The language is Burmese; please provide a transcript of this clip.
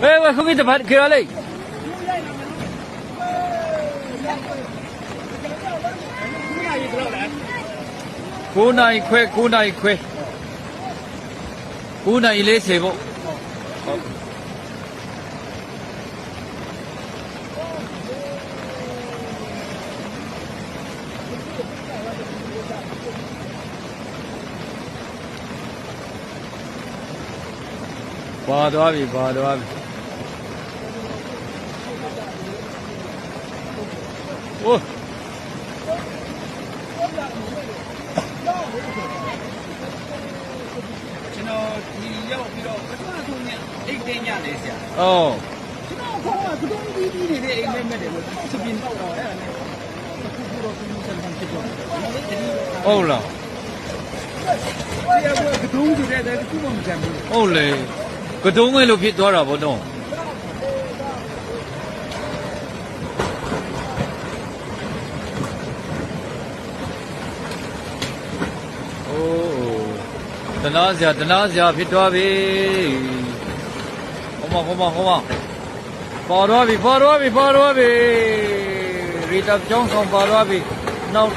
喂，后面这盘开了嘞。姑奶块，姑奶块，姑奶一类谁不？ပါသွားပြီပါသွားပြီโอ้ကျွန်တော်ဒီရောက်ပြီးတော့ပထမဆုံးနဲ့အိတ်သိမ်းရတယ်ဆရာဩကျွန်တော်ခေါင်းကကတုံးပြီးပြီးနေတဲ့အိမ်နဲ့မဲ့တယ်လို့စပင်းတော့တော့အဲ့ဒါနဲ့ခုခုတော့ပြီးစံဖြစ်တော့ဟုတ်လားဆရာကကတုံးဆိုတဲ့ခုမှမကြမ်းဘူးဟုတ်လေကတုံးငယ်လို့ဖြစ်သွားတာဗောတော့တနာစရာဖြစ်သွားပြီဟောမပေါ်သွားပြီရီတာကျောင်းဆောင်ပေါ်သွားပြီနောက်